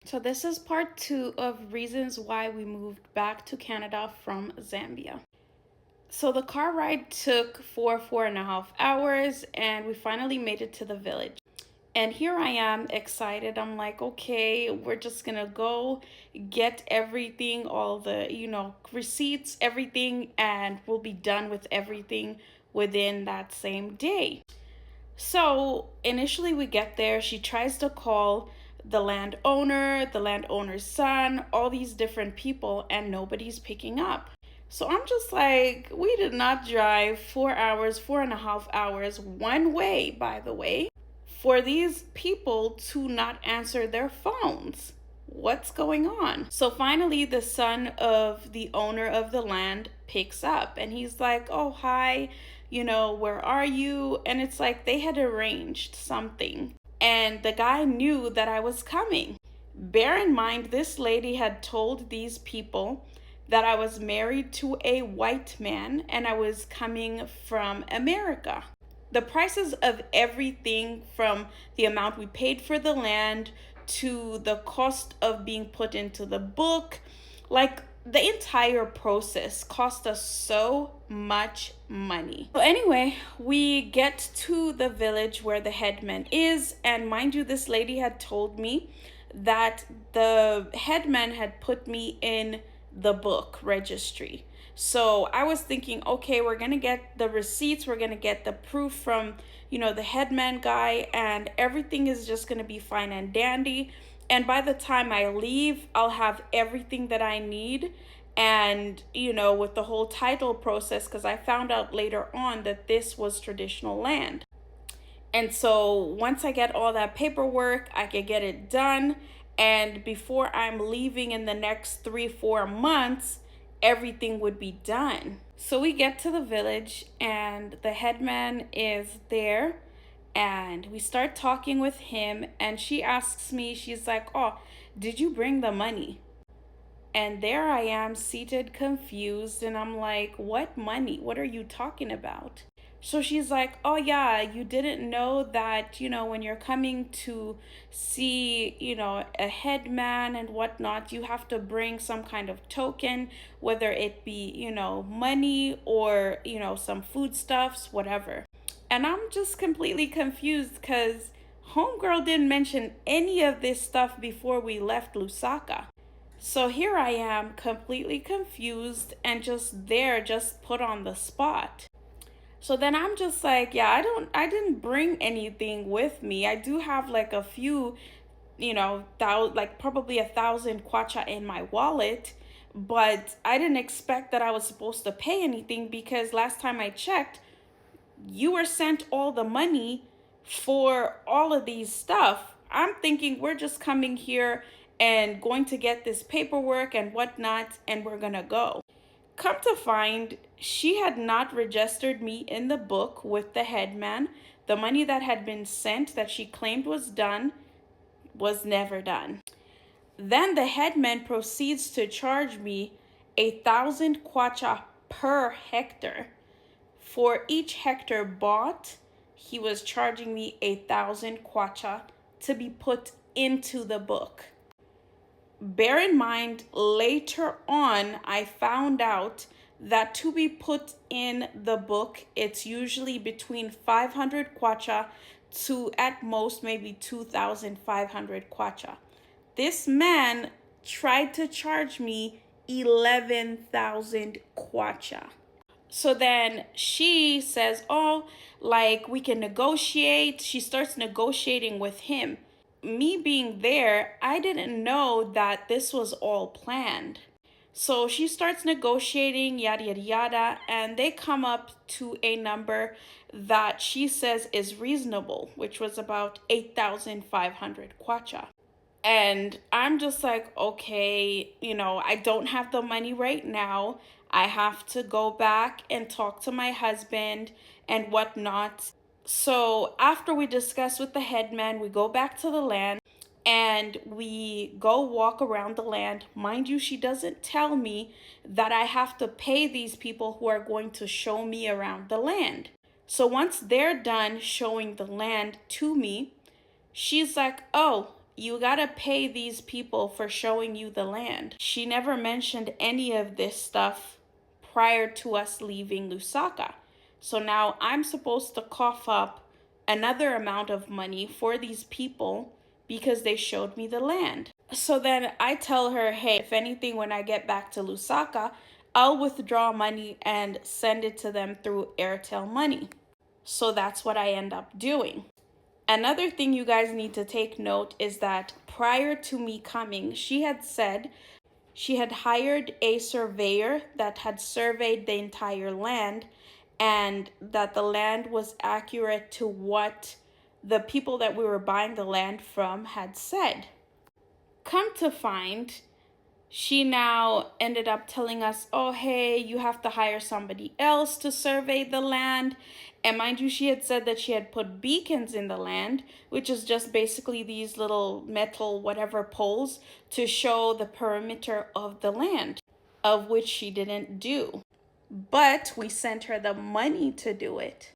So this is part two of reasons why we moved back to Canada from Zambia. So the car ride took 4.5 hours, and we finally made it to the village. And here I am excited. I'm like, okay, we're just gonna go get everything, all the, receipts, everything, and we'll be done with everything within that same day. So initially, we get there. She tries to call the landowner's son, all these different people, and nobody's picking up. So I'm just like, we did not drive 4 hours, 4.5 hours, one way, by the way, for these people to not answer their phones. What's going on? So finally, the son of the owner of the land picks up and he's like, oh, hi, where are you? And it's like they had arranged something. And the guy knew that I was coming. Bear in mind, this lady had told these people that I was married to a white man and I was coming from America. The prices of everything from the amount we paid for the land to the cost of being put into the book, like the entire process cost us so much money. So anyway, we get to the village where the headman is, and mind you, this lady had told me that the headman had put me in the book registry. So I was thinking, okay, we're going to get the receipts, we're going to get the proof from, the headman guy, and everything is just going to be fine and dandy. And by the time I leave, I'll have everything that I need. And, with the whole title process, because I found out later on that this was traditional land. And so once I get all that paperwork, I can get it done. And before I'm leaving in the next 3-4 months, everything would be done. So we get to the village and the headman is there and we start talking with him, and she asks me, she's like, oh, did you bring the money? And there I am seated confused, and I'm like, what money? What are you talking about? So she's like, oh yeah, you didn't know that, when you're coming to see, a headman and whatnot, you have to bring some kind of token, whether it be, money or, some foodstuffs, whatever. And I'm just completely confused because homegirl didn't mention any of this stuff before we left Lusaka. So here I am completely confused and just put on the spot. So then I'm just like, yeah, I didn't bring anything with me. I do have like a few, like probably 1,000 kwacha in my wallet, but I didn't expect that I was supposed to pay anything because last time I checked, you were sent all the money for all of these stuff. I'm thinking we're just coming here and going to get this paperwork and whatnot, and we're gonna go. Come to find, she had not registered me in the book with the headman. The money that had been sent that she claimed was done was never done. Then the headman proceeds to charge me 1,000 kwacha per hectare. For each hectare bought, he was charging me 1,000 kwacha to be put into the book. Bear in mind, later on, I found out that to be put in the book, it's usually between 500 kwacha to at most maybe 2,500 kwacha. This man tried to charge me 11,000 kwacha. So then she says, oh, like we can negotiate. She starts negotiating with him. Me being there, I didn't know that this was all planned. So she starts negotiating, yada, yada, yada, and they come up to a number that she says is reasonable, which was about 8,500 kwacha. And I'm just like, okay, I don't have the money right now. I have to go back and talk to my husband and whatnot. So after we discuss with the headman, we go back to the land and we go walk around the land. Mind you, she doesn't tell me that I have to pay these people who are going to show me around the land. So once they're done showing the land to me, she's like, oh, you gotta pay these people for showing you the land. She never mentioned any of this stuff prior to us leaving Lusaka. So now I'm supposed to cough up another amount of money for these people because they showed me the land. So then I tell her, hey, if anything, when I get back to Lusaka, I'll withdraw money and send it to them through Airtel Money. So that's what I end up doing. Another thing you guys need to take note is that prior to me coming, she had said she had hired a surveyor that had surveyed the entire land and that the land was accurate to what the people that we were buying the land from had said. Come to find, she now ended up telling us, oh, hey, you have to hire somebody else to survey the land. And mind you, she had said that she had put beacons in the land, which is just basically these little metal whatever poles to show the perimeter of the land, of which she didn't do. But we sent her the money to do it.